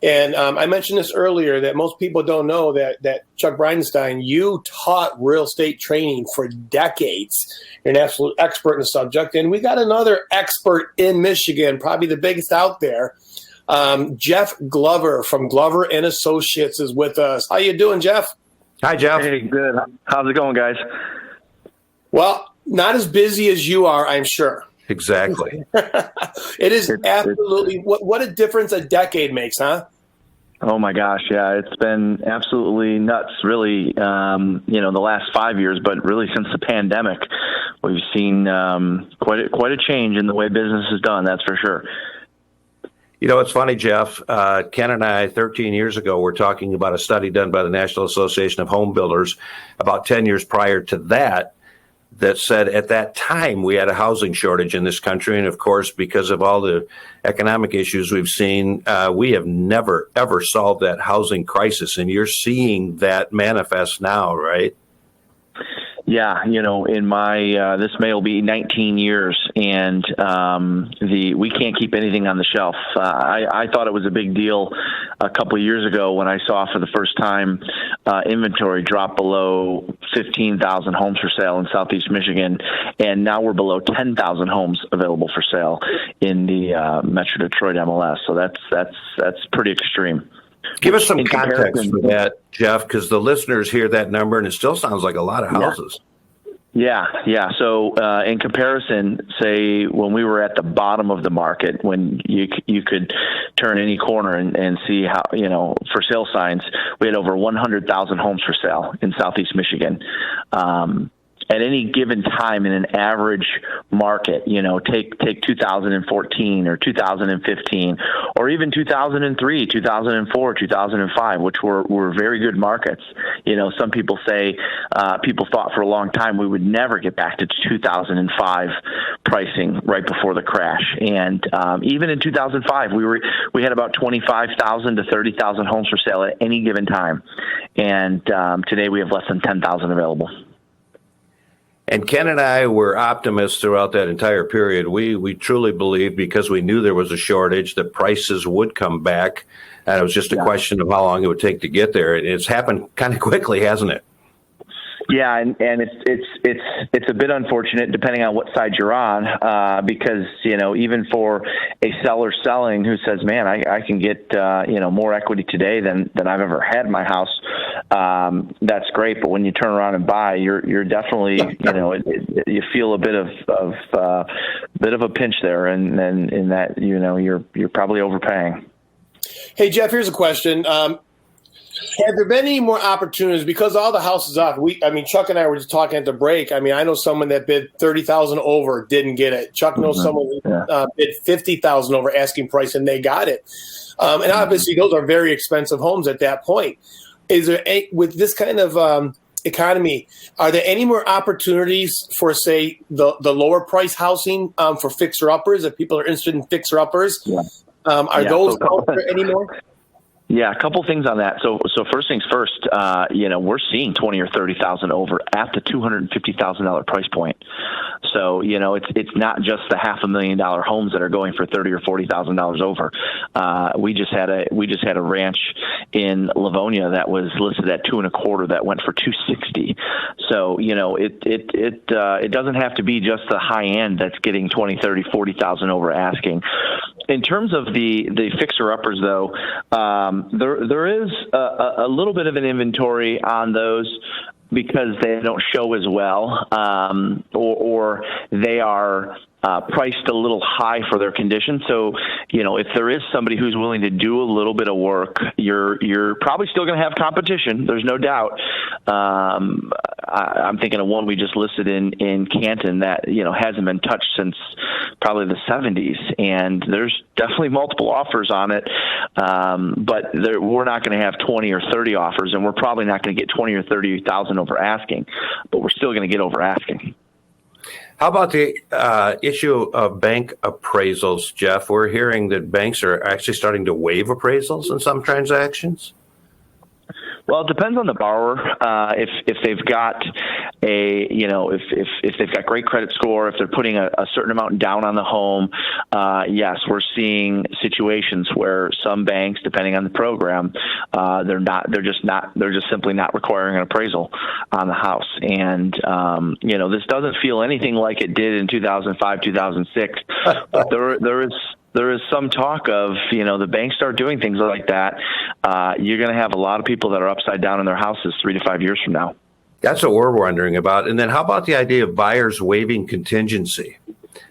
And I mentioned this earlier that most people don't know that Chuck Bridenstine, you taught real estate training for decades. You're an absolute expert in the subject. And we got another expert in Michigan, probably the biggest out there. Jeff Glover from Glover and Associates is with us. How you doing, Jeff? Hi, Jeff. Hey, good. How's it going, guys? Well, not as busy as you are, I'm sure. Exactly. It is absolutely what a difference a decade makes, huh? Oh my gosh, yeah, it's been absolutely nuts, really. The last 5 years, but really since the pandemic, we've seen quite a change in the way business is done. That's for sure. You know, it's funny, Jeff. Ken and I, 13 years ago, were talking about a study done by the National Association of Home Builders about 10 years prior to that said at that time we had a housing shortage in this country. And of course, because of all the economic issues we've seen, we have never, ever solved that housing crisis. And you're seeing that manifest now, right? Yeah, in my this May will be 19 years, and we can't keep anything on the shelf. I thought it was a big deal a couple of years ago when I saw for the first time inventory drop below 15,000 homes for sale in Southeast Michigan, and now we're below 10,000 homes available for sale in the Metro Detroit MLS. So that's pretty extreme. Give us some context for that, Jeff, because the listeners hear that number and it still sounds like a lot of houses. Yeah. So in comparison, say when we were at the bottom of the market, when you could turn any corner and see how, for sale signs, we had over 100,000 homes for sale in Southeast Michigan. At any given time in an average market, take 2014 or 2015, or even 2003, 2004, 2005, which were very good markets. Some people say people thought for a long time we would never get back to 2005 pricing right before the crash. And even in 2005, we had about 25,000 to 30,000 homes for sale at any given time. And today we have less than 10,000 available. And Ken and I were optimists throughout that entire period. We truly believed, because we knew there was a shortage, that prices would come back. And it was just a question of how long it would take to get there. It's happened kind of quickly, hasn't it? Yeah, and it's a bit unfortunate depending on what side you're on, because even for a seller selling who says, "Man, I can get more equity today than I've ever had in my house," that's great. But when you turn around and buy, you're definitely you feel a bit of a pinch there, and in that you're probably overpaying. Hey Jeff, here's a question. Have there been any more opportunities, because all the houses off? Chuck and I were just talking at the break. I know someone that bid 30,000 over, didn't get it. Chuck knows someone who bid 50,000 over asking price, and they got it. And obviously, those are very expensive homes at that point. Is there with this kind of economy, are there any more opportunities for, say, the lower price housing for fixer uppers? If people are interested in fixer uppers, are those out there anymore? Yeah, a couple things on that. So first things first, we're seeing 20 or 30,000 over at the $250,000 price point. So, it's not just the $500,000 homes that are going for $30,000 or $40,000 over. We just had a ranch in Livonia that was listed at 2.25 that went for $260. So, it doesn't have to be just the high end that's getting 20, 30, 40,000 over asking. In terms of the fixer uppers, though, there is a little bit of an inventory on those because they don't show as well, or they are priced a little high for their condition. So, if there is somebody who's willing to do a little bit of work, you're probably still going to have competition. There's no doubt. I'm thinking of one we just listed in Canton that, hasn't been touched since probably the 70s. And there's definitely multiple offers on it. But we're not going to have 20 or 30 offers, and we're probably not going to get 20 or 30,000 over asking, but we're still going to get over asking. How about the issue of bank appraisals, Jeff? We're hearing that banks are actually starting to waive appraisals in some transactions. Well, it depends on the borrower. If they've got if they've got great credit score, if they're putting a certain amount down on the home, yes, we're seeing situations where some banks, depending on the program, they're just simply not requiring an appraisal on the house. And this doesn't feel anything like it did in 2005, 2006. But there is some talk of, the banks start doing things like that. You're going to have a lot of people that are upside down in their houses 3 to 5 years from now. That's what we're wondering about. And then how about the idea of buyers waiving contingency,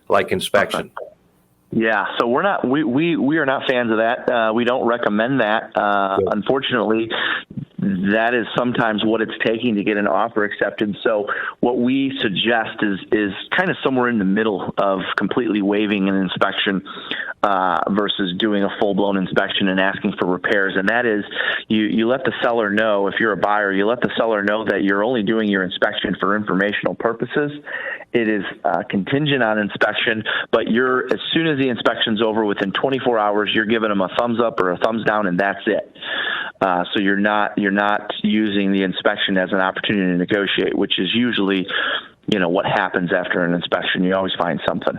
like inspection? Yeah, so we are not fans of that. We don't recommend that. Unfortunately, that is sometimes what it's taking to get an offer accepted. So what we suggest is kind of somewhere in the middle of completely waiving an inspection versus doing a full-blown inspection and asking for repairs. And that is, you let the seller know, if you're a buyer, you let the seller know that you're only doing your inspection for informational purposes. It is contingent on inspection, but as soon as the inspection's over, within 24 hours, you're giving them a thumbs up or a thumbs down, and that's it. So you're not using the inspection as an opportunity to negotiate, which is usually, what happens after an inspection. You always find something.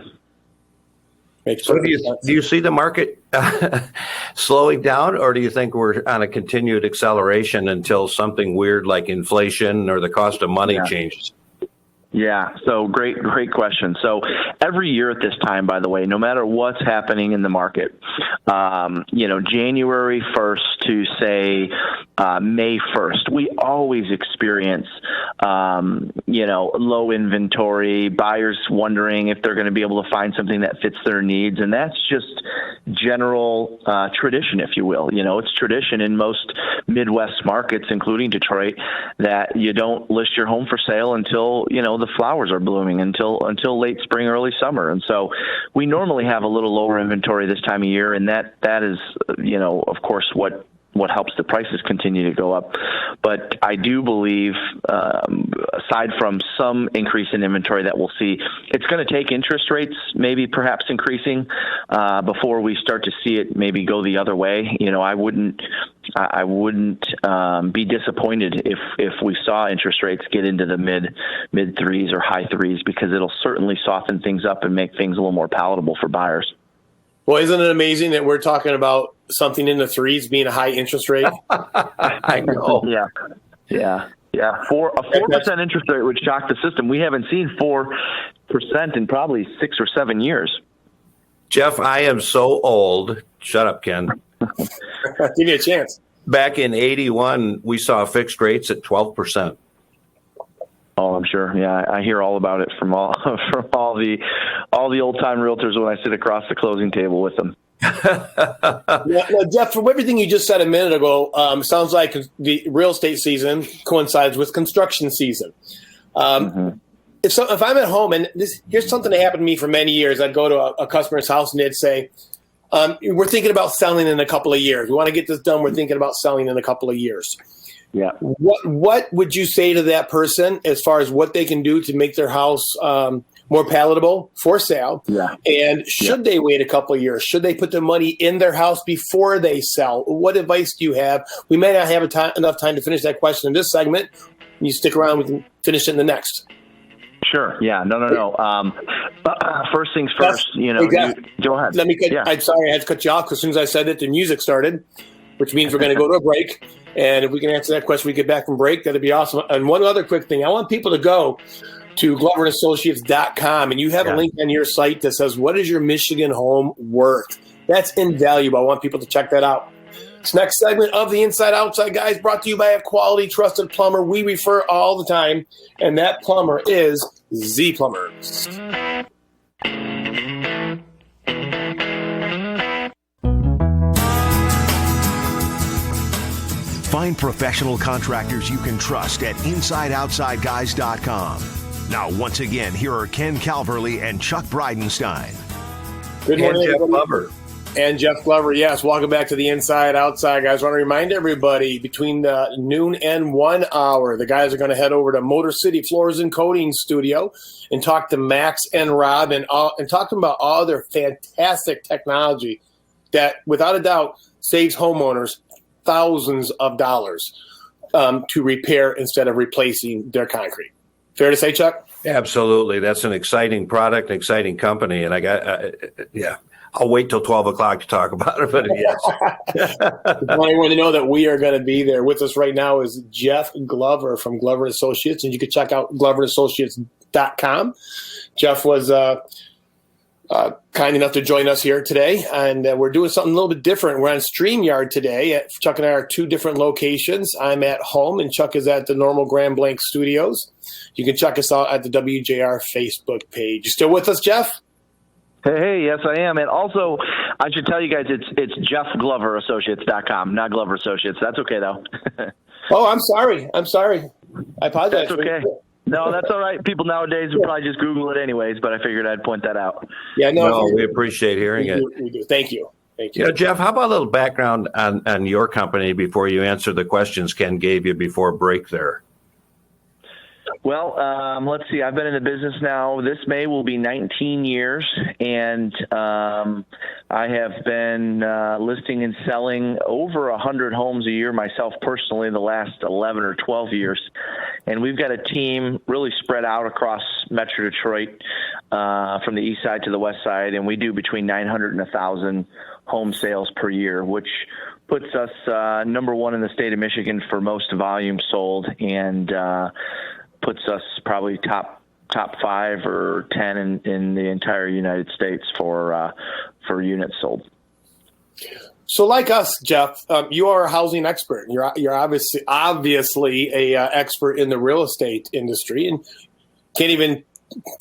So do you see the market slowing down, or do you think we're on a continued acceleration until something weird like inflation or the cost of money changes? Yeah, so great question. So every year at this time, by the way, no matter what's happening in the market, January 1st to say May 1st, we always experience, low inventory, buyers wondering if they're going to be able to find something that fits their needs. And that's just general tradition, if you will. It's tradition in most Midwest markets, including Detroit, that you don't list your home for sale until, the flowers are blooming, until late spring, early summer. And so we normally have a little lower inventory this time of year, and that is, of course, what helps the prices continue to go up. But I do believe, aside from some increase in inventory that we'll see, it's going to take interest rates maybe perhaps increasing before we start to see it maybe go the other way. I wouldn't be disappointed if we saw interest rates get into the mid threes or high threes, because it'll certainly soften things up and make things a little more palatable for buyers. Well, isn't it amazing that we're talking about something in the threes being a high interest rate? I know. Yeah. A 4% interest rate would shock the system. We haven't seen 4% in probably 6 or 7 years. Jeff, I am so old. Shut up, Ken. Give me a chance. Back in 81, we saw fixed rates at 12%. Oh, I'm sure. Yeah, I hear all about it from all the old time realtors when I sit across the closing table with them. Well, Jeff, from everything you just said a minute ago, sounds like the real estate season coincides with construction season. If I'm at home, and here's something that happened to me for many years, I'd go to a customer's house and they'd say, "We're thinking about selling in a couple of years. We want to get this done. We're thinking about selling in a couple of years." Yeah. What would you say to that person as far as what they can do to make their house more palatable for sale? Yeah. And should they wait a couple of years? Should they put the money in their house before they sell? What advice do you have? We may not have enough time to finish that question in this segment. You stick around, we can finish it in the next. Sure. Yeah. No. First things first. Go ahead. I'm sorry, I had to cut you off because as soon as I said it, the music started, which means we're going to go to a break. And if we can answer that question, we get back from break, that'd be awesome. And one other quick thing, I want people to go to GloverAssociates.com, and you have a link on your site that says, "What is your Michigan home worth?" That's invaluable. I want people to check that out. This next segment of the Inside Outside Guys brought to you by a quality, trusted plumber we refer all the time, and that plumber is Z Plumbers. Find professional contractors you can trust at InsideOutsideGuys.com. Now, once again, here are Ken Calverley and Chuck Bridenstine. Good morning, Jeff Glover. And Jeff Glover, yes. Welcome back to the Inside Outside Guys. I want to remind everybody, between the noon and 1 hour, the guys are going to head over to Motor City Floors and Coating Studio and talk to Max and Rob and talk to them about all their fantastic technology that, without a doubt, saves homeowners thousands of dollars to repair instead of replacing their concrete. Fair to say, Chuck? Absolutely. That's an exciting product, an exciting company. And I'll wait till 12 o'clock to talk about it, but yes. I want to know that we are going to be there. With us right now is Jeff Glover from Glover Associates, and you can check out GloverAssociates.com. Jeff was kind enough to join us here today, and we're doing something a little bit different. We're on StreamYard today. Chuck and I are two different locations. I'm at home, and Chuck is at the normal Grand Blanc Studios. You can check us out at the WJR Facebook page. You still with us, Jeff? Hey, yes, I am. And also, I should tell you guys, it's JeffGloverAssociates.com, not Glover Associates. That's okay, though. Oh, I'm sorry. I apologize. That's okay. No, that's all right. People nowadays would probably just Google it anyways, but I figured I'd point that out. Yeah, no, we appreciate hearing it. We do. Thank you. Jeff, how about a little background on your company before you answer the questions Ken gave you before break there? Well, let's see. I've been in the business now. This May will be 19 years, and I have been listing and selling over 100 homes a year myself personally the last 11 or 12 years. And we've got a team really spread out across Metro Detroit from the east side to the west side, and we do between 900 and 1,000 home sales per year, which puts us number one in the state of Michigan for most volume sold, and puts us probably top 5 or 10 in the entire United States for units sold. So, like us, Jeff, you are a housing expert. You're obviously a expert in the real estate industry, and can't even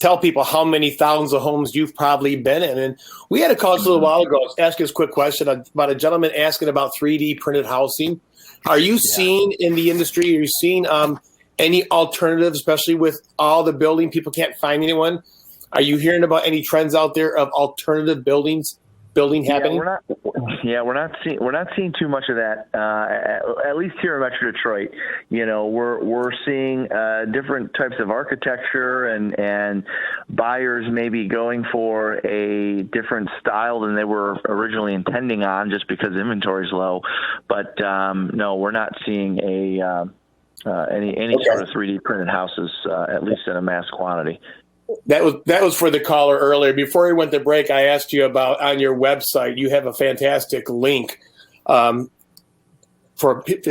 tell people how many thousands of homes you've probably been in. And we had a call just a little while ago, ask us a quick question about a gentleman asking about 3D printed housing. Are you seeing in the industry? Are you seeing any alternatives, especially with all the building? People can't find anyone. Are you hearing about any trends out there of alternative building happening? We're not seeing too much of that. At least here in Metro Detroit, we're seeing different types of architecture and buyers maybe going for a different style than they were originally intending on, just because inventory is low. But no, we're not seeing any sort of 3D printed houses, at least in a mass quantity. That was for the caller earlier. Before we went to break, I asked you about on your website. You have a fantastic link it's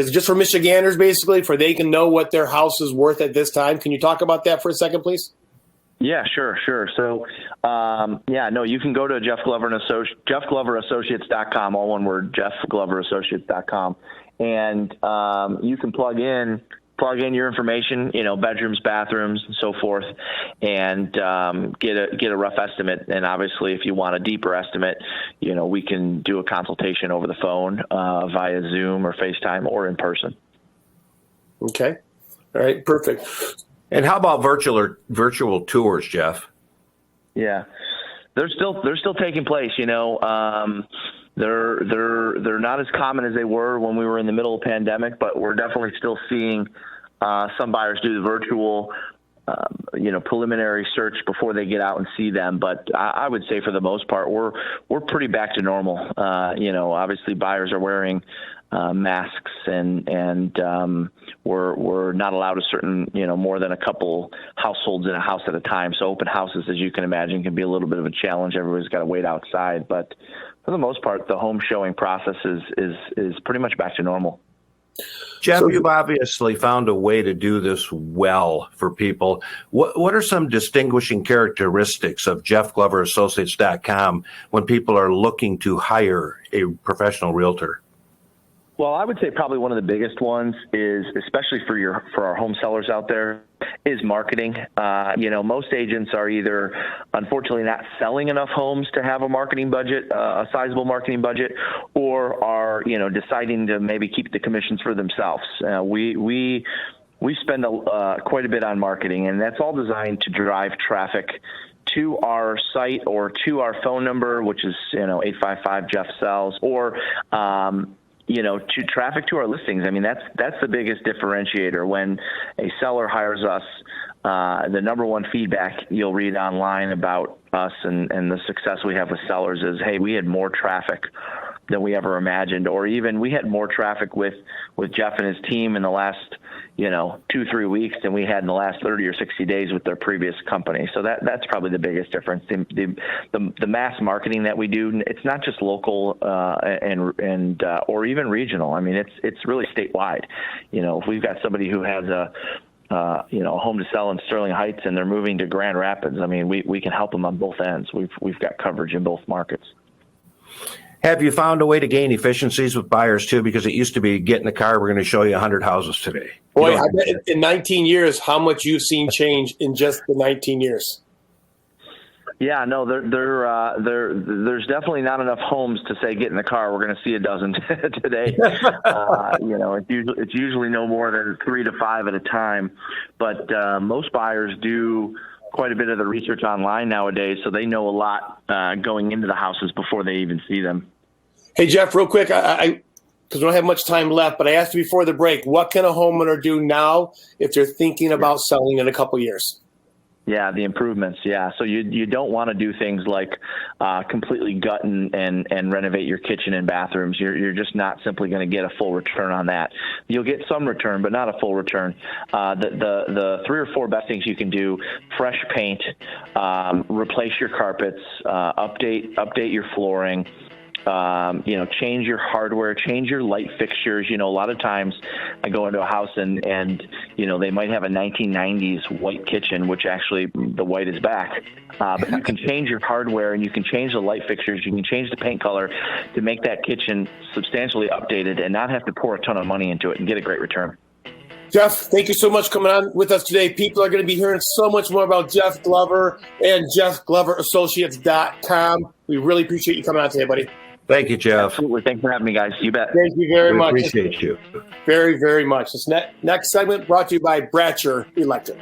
just for Michiganders, basically, for they can know what their house is worth at this time. Can you talk about that for a second, please? Yeah, sure. So, you can go to JeffGloverAssociates.com, all one word, JeffGloverAssociates.com, and you can plug in your information, bedrooms, bathrooms, and so forth, and get a rough estimate. And obviously, if you want a deeper estimate, we can do a consultation over the phone via Zoom or FaceTime or in person. Okay. All right. Perfect. And how about virtual tours, Jeff? Yeah, they're still taking place. They're not as common as they were when we were in the middle of the pandemic, but we're definitely still seeing some buyers do the virtual, preliminary search before they get out and see them. But I would say for the most part, we're pretty back to normal. Obviously buyers are wearing masks, and we're not allowed a certain, more than a couple households in a house at a time. So open houses, as you can imagine, can be a little bit of a challenge. Everybody's got to wait outside, but for the most part, the home showing process is pretty much back to normal. Jeff, you've obviously found a way to do this well for people. What are some distinguishing characteristics of JeffGloverAssociates.com when people are looking to hire a professional realtor? Well, I would say probably one of the biggest ones is, especially for our home sellers out there, is marketing. Most agents are either, unfortunately, not selling enough homes to have a marketing budget, a sizable marketing budget, or are, deciding to maybe keep the commissions for themselves. We spend quite a bit on marketing, and that's all designed to drive traffic to our site or to our phone number, which is 855 Jeff Sells, or to traffic to our listings. I mean, that's the biggest differentiator. When a seller hires us, the number one feedback you'll read online about us and the success we have with sellers is, hey, we had more traffic we ever imagined. Or even we had more traffic with Jeff and his team in the last 2-3 weeks than we had in the last 30 or 60 days with their previous company. So that's probably the biggest difference. The mass marketing that we do, it's not just local and or even regional. I mean, it's really statewide. If we've got somebody who has a home to sell in Sterling Heights and they're moving to Grand Rapids, I mean, we can help them on both ends. We've got coverage in both markets. Have you found a way to gain efficiencies with buyers too? Because it used to be get in the car, we're going to show you 100 houses today. Boy, I bet in 19 years, how much you've seen change in just the 19 years. Yeah, no, there's definitely not enough homes to say get in the car. We're going to see a dozen today. It's usually no more than 3 to 5 at a time. But most buyers do quite a bit of the research online nowadays, so they know a lot going into the houses before they even see them. Hey, Jeff, real quick, because we don't have much time left, but I asked you before the break, what can a homeowner do now if they're thinking about selling in a couple years? Yeah, the improvements. Yeah, so you don't want to do things like completely gut and renovate your kitchen and bathrooms. You're just not simply going to get a full return on that. You'll get some return, but not a full return. The 3 or 4 best things you can do: fresh paint, replace your carpets, update your flooring. Change your hardware, change your light fixtures. A lot of times I go into a house and they might have a 1990s white kitchen, which actually the white is back. But you can change your hardware and you can change the light fixtures. You can change the paint color to make that kitchen substantially updated and not have to pour a ton of money into it and get a great return. Jeff, thank you so much for coming on with us today. People are going to be hearing so much more about Jeff Glover and JeffGloverAssociates.com. We really appreciate you coming on today, buddy. Thank you, Jeff. Absolutely. Thanks for having me, guys. You bet. Thank you very much. Appreciate you. Very, very much. This next segment brought to you by Bratcher Electric.